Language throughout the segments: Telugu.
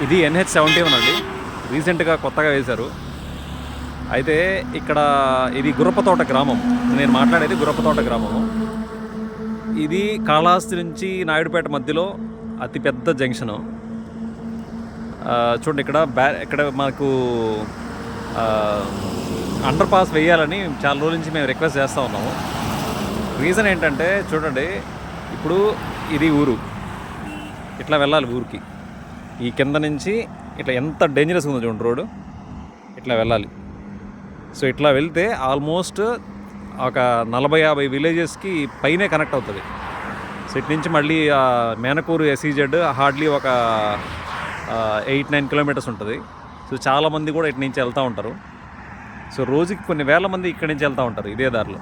ఇది NH71 అండి. రీసెంట్గా కొత్తగా వేశారు. అయితే ఇక్కడ ఇది గుర్రపతోట గ్రామం. నేను మాట్లాడేది గుర్రపతోట గ్రామము. ఇది కాళహస్తి నుంచి నాయుడుపేట మధ్యలో అతిపెద్ద జంక్షను. చూడండి ఇక్కడ మాకు అండర్ పాస్ వేయాలని చాలా రోజుల నుంచి మేము రిక్వెస్ట్ చేస్తూ ఉన్నాము. రీజన్ ఏంటంటే చూడండి, ఇప్పుడు ఇది ఊరు, ఇట్లా వెళ్ళాలి ఊరికి. ఈ కింద నుంచి ఇట్లా ఎంత డేంజరస్గా ఉందో చూడండి రోడ్డు, ఇట్లా వెళ్ళాలి. సో ఇట్లా వెళ్తే ఆల్మోస్ట్ ఒక 40-50 విలేజెస్కి పైనే కనెక్ట్ అవుతుంది. సో ఇటు నుంచి మళ్ళీ మేనకూరు SEZ హార్డ్లీ ఒక 8-9 కిలోమీటర్స్ ఉంటుంది. సో చాలామంది కూడా ఇటు నుంచి వెళ్తూ ఉంటారు. సో రోజుకి కొన్ని వేల మంది ఇక్కడి నుంచి వెళ్తూ ఉంటారు ఇదే దారిలో.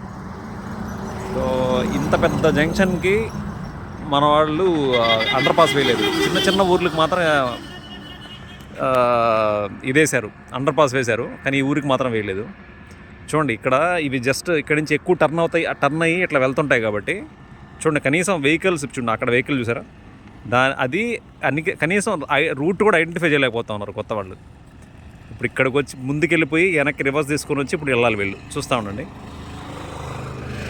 సో ఇంత పెద్ద జంక్షన్కి మన వాళ్ళు అండర్ పాస్ వేయలేదు. చిన్న చిన్న ఊర్లకు మాత్రం ఇదేశారు, అండర్ పాస్ వేశారు, కానీ ఈ ఊరికి మాత్రం వేయలేదు. చూడండి ఇక్కడ ఇవి జస్ట్ ఇక్కడి నుంచి ఎక్కువ టర్న్ అయ్యి ఇట్లా వెళ్తుంటాయి కాబట్టి చూడండి, కనీసం వెహికల్స్ చూడండి, అక్కడ వెహికల్ చూసారా, అది కనీసం రూట్ కూడా ఐడెంటిఫై చేయలేకపోతా ఉన్నారు కొత్త వాళ్ళు. ఇప్పుడు ఇక్కడికి వచ్చి ముందుకెళ్ళిపోయి వెనక్కి రివర్స్ తీసుకొని వచ్చి ఇప్పుడు వెళ్ళాలి వీళ్ళు. చూస్తూ ఉండండి,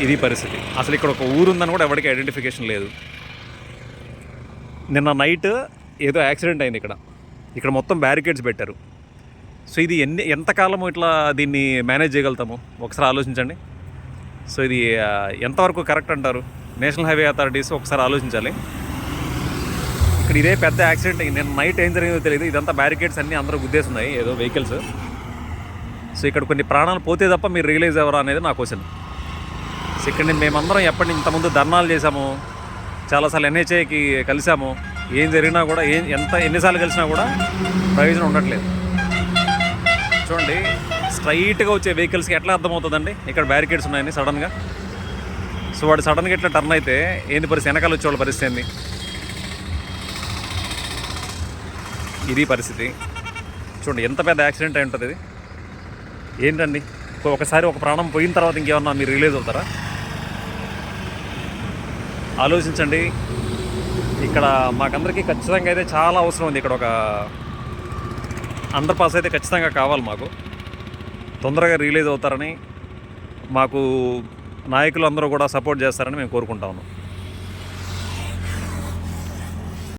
ఇది పరిస్థితి. అసలు ఇక్కడ ఒక ఊరు ఉందని కూడా ఎవరికి ఐడెంటిఫికేషన్ లేదు. నిన్న నైట్ ఏదో యాక్సిడెంట్ అయింది ఇక్కడ మొత్తం బ్యారికేడ్స్ పెట్టారు. సో ఇది ఎంతకాలము ఇట్లా దీన్ని మేనేజ్ చేయగలుగుతాము ఒకసారి ఆలోచించండి. సో ఇది ఎంతవరకు కరెక్ట్ అంటారు? నేషనల్ హైవే అథారిటీస్ ఒకసారి ఆలోచించాలి. ఇక్కడ ఇదే పెద్ద యాక్సిడెంట్ నిన్న నైట్ ఏం జరిగిందో తెలియదు. ఇదంతా బ్యారికేడ్స్ అన్నీ అందరూ గుద్దేస్తున్నాయి ఏదో వెహికల్స్. సో ఇక్కడ కొన్ని ప్రాణాలు పోతే తప్ప మీరు రియలైజ్ అవ్వరా అనేది నా క్వశ్చన్. సో ఇక్కడ మేమందరం ఇంతకుముందు ధర్నాలు చేశాము, చాలాసార్లు NHAకి కలిసాము. ఏం జరిగినా కూడా ఎన్నిసార్లు కలిసినా కూడా ప్రయోజనం ఉండట్లేదు. చూడండి, స్ట్రైట్గా వచ్చే వెహికల్స్కి ఎట్లా అర్థమవుతుందండి ఇక్కడ బ్యారికేడ్స్ ఉన్నాయని సడన్గా. సో వాడు సడన్గా ఇట్లా టర్న్ అయితే ఏంది పరిస్థితి, వెనకాల వచ్చేవాళ్ళ పరిస్థితి ఏంది? ఇది పరిస్థితి. చూడండి ఎంత పెద్ద యాక్సిడెంట్ అయి ఉంటుంది ఇది. ఏంటండి, ఒకసారి ఒక ప్రాణం పోయిన తర్వాత ఇంకేమన్నా మీరు రిలీజ్ అవుతారా? ఆలోచించండి. ఇక్కడ మాకందరికీ ఖచ్చితంగా అయితే చాలా అవసరం ఉంది. ఇక్కడ ఒక అండర్ పాస్ అయితే ఖచ్చితంగా కావాలి మాకు. తొందరగా రిలీజ్ అవుతారని, మాకు నాయకులు అందరూ కూడా సపోర్ట్ చేస్తారని మేము కోరుకుంటా ఉన్నాం.